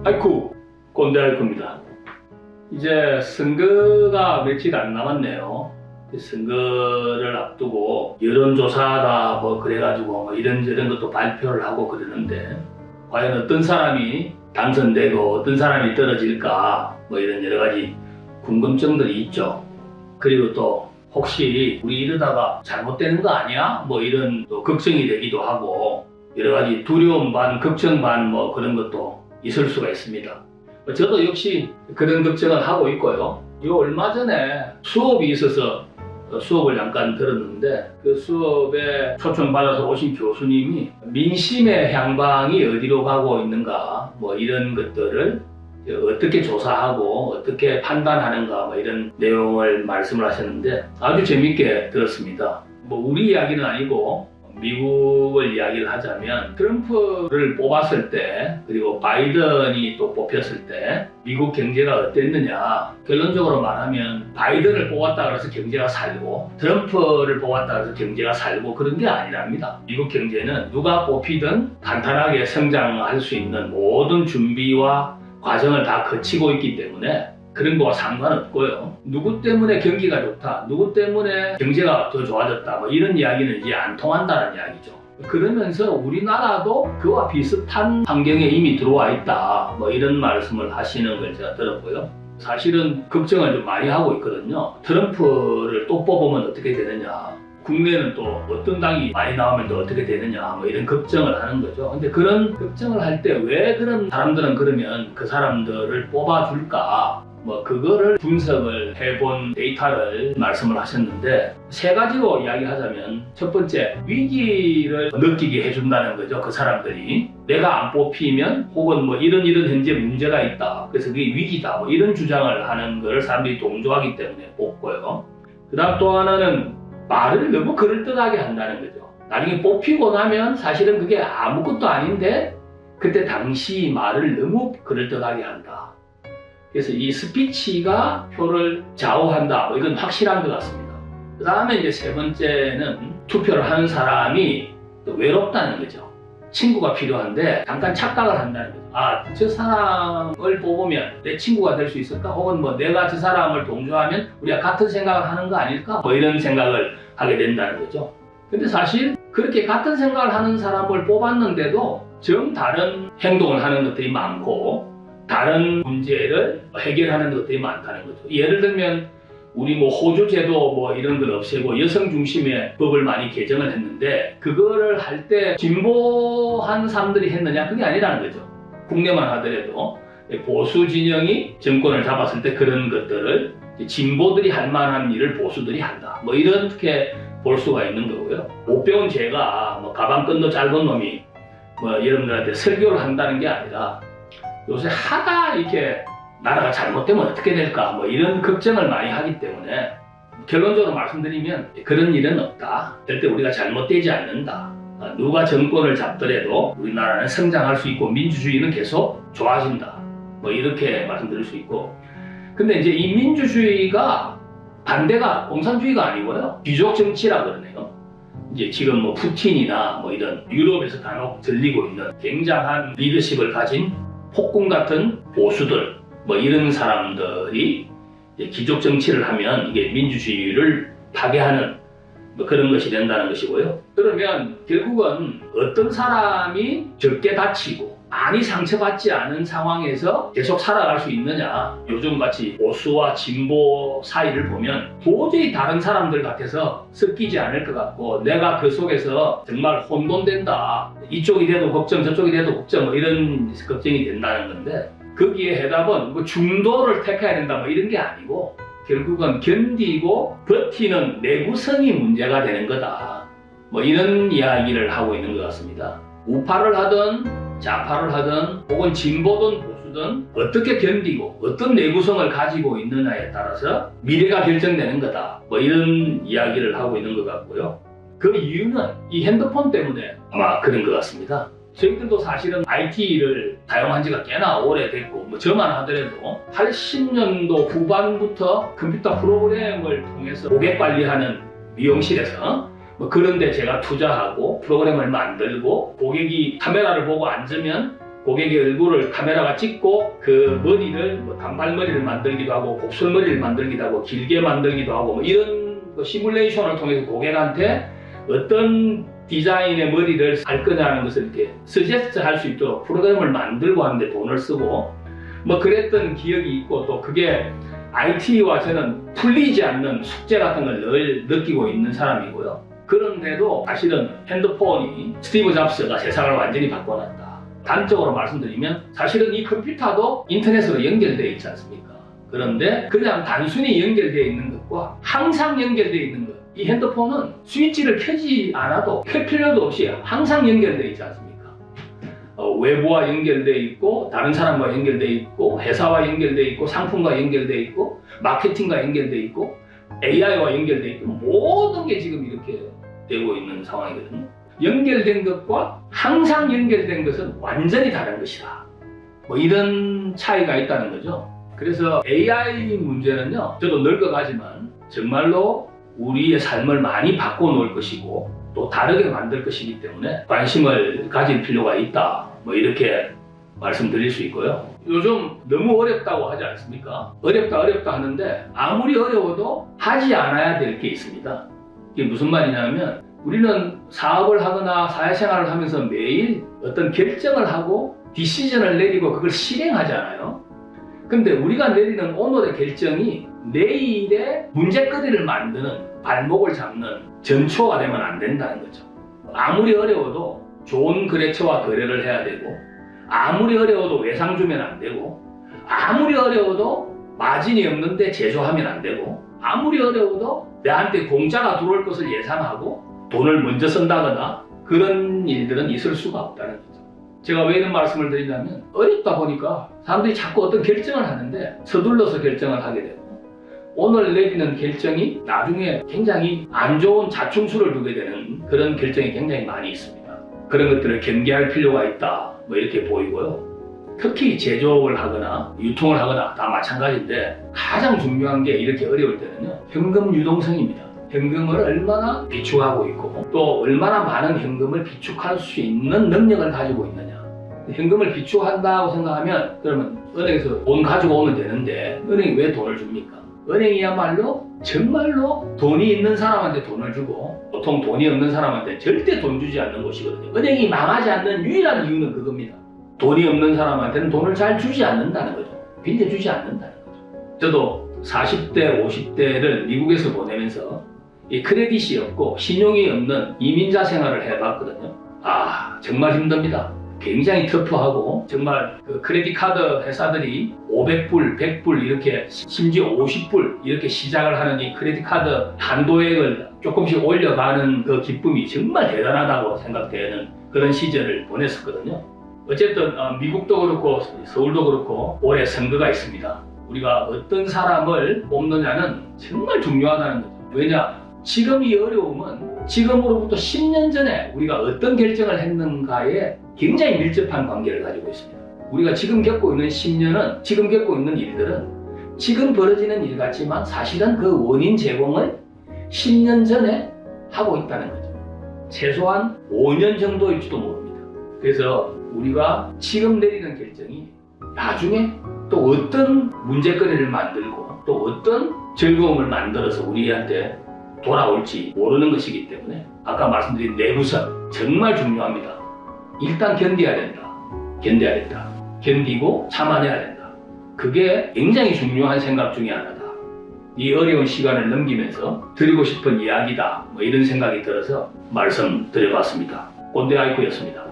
아이쿠, 꼰대할 겁니다. 이제 선거가 며칠 안 남았네요. 선거를 앞두고 여론조사다 뭐 그래가지고 뭐 이런저런 것도 발표를 하고 그러는데 과연 어떤 사람이 당선되고 어떤 사람이 떨어질까 뭐 이런 여러 가지 궁금증들이 있죠. 그리고 또 혹시 우리 이러다가 잘못되는 거 아니야? 뭐 이런 또 걱정이 되기도 하고 여러 가지 두려움 반 걱정 반 뭐 그런 것도 있을 수가 있습니다. 저도 역시 그런 걱정을 하고 있고요. 요 얼마 전에 수업이 있어서 수업을 잠깐 들었는데 그 수업에 초청받아서 오신 교수님이 민심의 향방이 어디로 가고 있는가 뭐 이런 것들을 어떻게 조사하고 어떻게 판단하는가 뭐 이런 내용을 말씀을 하셨는데 아주 재밌게 들었습니다. 뭐 우리 이야기는 아니고 미국을 이야기를 하자면 트럼프를 뽑았을 때 그리고 바이든이 또 뽑혔을 때 미국 경제가 어땠느냐, 결론적으로 말하면 바이든을 뽑았다 그래서 경제가 살고 트럼프를 뽑았다 그래서 경제가 살고 그런 게 아니랍니다. 미국 경제는 누가 뽑히든 탄탄하게 성장할 수 있는 모든 준비와 과정을 다 거치고 있기 때문에 그런 거와 상관없고요. 누구 때문에 경기가 좋다, 누구 때문에 경제가 더 좋아졌다 뭐 이런 이야기는 이제 안 통한다는 이야기죠. 그러면서 우리나라도 그와 비슷한 환경에 이미 들어와 있다 뭐 이런 말씀을 하시는 걸 제가 들었고요. 사실은 걱정을 좀 많이 하고 있거든요. 트럼프를 또 뽑으면 어떻게 되느냐, 국내는 또 어떤 당이 많이 나오면 또 어떻게 되느냐 뭐 이런 걱정을 하는 거죠. 근데 그런 걱정을 할 때 왜 그런 사람들은 그러면 그 사람들을 뽑아줄까, 뭐 그거를 분석을 해본 데이터를 말씀을 하셨는데 세 가지로 이야기하자면 첫 번째, 위기를 느끼게 해준다는 거죠. 그 사람들이 내가 안 뽑히면 혹은 뭐 이런 현재 문제가 있다, 그래서 그게 위기다 뭐 이런 주장을 하는 걸 사람들이 동조하기 때문에 뽑고요. 그 다음 또 하나는 말을 너무 그럴듯하게 한다는 거죠. 나중에 뽑히고 나면 사실은 그게 아무것도 아닌데 그때 당시 말을 너무 그럴듯하게 한다. 그래서 이 스피치가 표를 좌우한다 뭐 이건 확실한 것 같습니다. 그 다음에 이제 세 번째는 투표를 하는 사람이 또 외롭다는 거죠. 친구가 필요한데 잠깐 착각을 한다는 거죠. 아, 저 사람을 뽑으면 내 친구가 될 수 있을까? 혹은 뭐 내가 저 사람을 동조하면 우리가 같은 생각을 하는 거 아닐까? 뭐 이런 생각을 하게 된다는 거죠. 근데 사실 그렇게 같은 생각을 하는 사람을 뽑았는데도 정 다른 행동을 하는 것들이 많고 다른 문제를 해결하는 것들이 많다는 거죠. 예를 들면 우리 뭐 호주 제도 뭐 이런 걸 없애고 여성 중심의 법을 많이 개정을 했는데 그거를 할 때 진보한 사람들이 했느냐, 그게 아니라는 거죠. 국내만 하더라도 보수 진영이 정권을 잡았을 때 그런 것들을 진보들이 할 만한 일을 보수들이 한다 뭐 이렇게 볼 수가 있는 거고요. 못 배운 제가 뭐 가방끈도 짧은 놈이 뭐 여러분들한테 설교를 한다는 게 아니라 요새 하다 이렇게 나라가 잘못되면 어떻게 될까 뭐 이런 걱정을 많이 하기 때문에 결론적으로 말씀드리면 그런 일은 없다. 절대 우리가 잘못되지 않는다. 누가 정권을 잡더라도 우리나라는 성장할 수 있고 민주주의는 계속 좋아진다. 뭐 이렇게 말씀드릴 수 있고, 근데 이제 이 민주주의가 반대가 공산주의가 아니고요, 귀족 정치라 그러네요. 이제 지금 뭐 푸틴이나 뭐 이런 유럽에서 간혹 들리고 있는 굉장한 리더십을 가진 폭군 같은 보수들 뭐 이런 사람들이 귀족 정치를 하면 이게 민주주의를 파괴하는 뭐 그런 것이 된다는 것이고요. 그러면 결국은 어떤 사람이 적게 다치고 많이 상처받지 않은 상황에서 계속 살아갈 수 있느냐, 요즘같이 보수와 진보 사이를 보면 도저히 다른 사람들 같아서 섞이지 않을 것 같고 내가 그 속에서 정말 혼돈된다, 이쪽이 돼도 걱정 저쪽이 돼도 걱정 뭐 이런 걱정이 된다는 건데, 거기에 해답은 뭐 중도를 택해야 된다 뭐 이런 게 아니고 결국은 견디고 버티는 내구성이 문제가 되는 거다 뭐 이런 이야기를 하고 있는 것 같습니다. 우파를 하든 좌파를 하든 혹은 진보든 보수든 어떻게 견디고 어떤 내구성을 가지고 있느냐에 따라서 미래가 결정되는 거다 뭐 이런 이야기를 하고 있는 것 같고요. 그 이유는 이 핸드폰 때문에 아마 그런 것 같습니다. 저희들도 사실은 IT를 사용한 지가 꽤나 오래됐고 뭐 저만 하더라도 80년도 후반부터 컴퓨터 프로그램을 통해서 고객 관리하는 미용실에서 뭐 그런데 제가 투자하고 프로그램을 만들고 고객이 카메라를 보고 앉으면 고객의 얼굴을 카메라가 찍고 그 머리를 뭐 단발머리를 만들기도 하고 곡설머리를 만들기도 하고 길게 만들기도 하고 뭐 이런 시뮬레이션을 통해서 고객한테 어떤 디자인의 머리를 할 거냐는 것을 이렇게 서제스트 할 수 있도록 프로그램을 만들고 하는데 돈을 쓰고 뭐 그랬던 기억이 있고, 또 그게 IT와 저는 풀리지 않는 숙제 같은 걸 늘 느끼고 있는 사람이고요. 그런데도 사실은 핸드폰이 스티브 잡스가 세상을 완전히 바꿔놨다. 단적으로 말씀드리면 사실은 이 컴퓨터도 인터넷으로 연결되어 있지 않습니까? 그런데 그냥 단순히 연결되어 있는 것과 항상 연결되어 있는 것, 이 핸드폰은 스위치를 켜지 않아도 켤 필요도 없이 항상 연결되어 있지 않습니까? 외부와 연결되어 있고, 다른 사람과 연결되어 있고, 회사와 연결되어 있고, 상품과 연결되어 있고, 마케팅과 연결되어 있고, AI와 연결되어 있고, 모든 게 지금 이렇게 되고 있는 상황이거든요. 연결된 것과 항상 연결된 것은 완전히 다른 것이다. 뭐 이런 차이가 있다는 거죠. 그래서 AI 문제는요, 저도 늙어가지만 정말로 우리의 삶을 많이 바꿔놓을 것이고 또 다르게 만들 것이기 때문에 관심을 가질 필요가 있다. 뭐 이렇게 말씀드릴 수 있고요. 요즘 너무 어렵다고 하지 않습니까? 어렵다 하는데 아무리 어려워도 하지 않아야 될 게 있습니다. 이게 무슨 말이냐면, 우리는 사업을 하거나 사회생활을 하면서 매일 어떤 결정을 하고 디시전을 내리고 그걸 실행하잖아요. 근데 우리가 내리는 오늘의 결정이 내일의 문제거리를 만드는, 발목을 잡는 전초가 되면 안 된다는 거죠. 아무리 어려워도 좋은 거래처와 거래를 해야 되고, 아무리 어려워도 외상 주면 안 되고, 아무리 어려워도 마진이 없는데 제조하면 안 되고, 아무리 어려워도 내한테 공짜가 들어올 것을 예상하고 돈을 먼저 쓴다거나 그런 일들은 있을 수가 없다는 거죠. 제가 왜 이런 말씀을 드리냐면, 어렵다 보니까 사람들이 자꾸 어떤 결정을 하는데 서둘러서 결정을 하게 되고, 오늘 내리는 결정이 나중에 굉장히 안 좋은 자충수를 두게 되는 그런 결정이 굉장히 많이 있습니다. 그런 것들을 경계할 필요가 있다, 뭐 이렇게 보이고요. 특히 제조업을 하거나 유통을 하거나 다 마찬가지인데, 가장 중요한 게 이렇게 어려울 때는요, 현금 유동성입니다. 현금을 얼마나 비축하고 있고 또 얼마나 많은 현금을 비축할 수 있는 능력을 가지고 있느냐. 현금을 비축한다고 생각하면, 그러면 은행에서 돈 가지고 오면 되는데 은행이 왜 돈을 줍니까? 은행이야말로 정말로 돈이 있는 사람한테 돈을 주고 보통 돈이 없는 사람한테 절대 돈 주지 않는 곳이거든요. 은행이 망하지 않는 유일한 이유는 그겁니다. 돈이 없는 사람한테는 돈을 잘 주지 않는다는 거죠. 빌려주지 않는다는 거죠. 저도 40대, 50대를 미국에서 보내면서 이 크레딧이 없고 신용이 없는 이민자 생활을 해봤거든요. 정말 힘듭니다. 굉장히 터프하고, 정말 그 크레딧 카드 회사들이 500불, 100불 이렇게, 심지어 50불 이렇게 시작을 하는 이 크레딧 카드 한도액을 조금씩 올려가는 그 기쁨이 정말 대단하다고 생각되는 그런 시절을 보냈었거든요. 어쨌든 미국도 그렇고 서울도 그렇고 올해 선거가 있습니다. 우리가 어떤 사람을 뽑느냐는 정말 중요하다는 거죠. 왜냐? 지금 이 어려움은 지금으로부터 10년 전에 우리가 어떤 결정을 했는가에 굉장히 밀접한 관계를 가지고 있습니다. 우리가 지금 겪고 있는 10년은, 지금 겪고 있는 일들은 지금 벌어지는 일 같지만 사실은 그 원인 제공을 10년 전에 하고 있다는 거죠. 최소한 5년 정도일지도 모릅니다. 그래서 우리가 지금 내리는 결정이 나중에 또 어떤 문제거리를 만들고 또 어떤 즐거움을 만들어서 우리한테 돌아올지 모르는 것이기 때문에 아까 말씀드린 내부선 정말 중요합니다. 일단 견뎌야 된다. 견뎌야 된다. 견디고 참아내야 된다. 그게 굉장히 중요한 생각 중에 하나다. 이 어려운 시간을 넘기면서 드리고 싶은 이야기다. 뭐 이런 생각이 들어서 말씀드려봤습니다. 꼰대 아이쿠였습니다.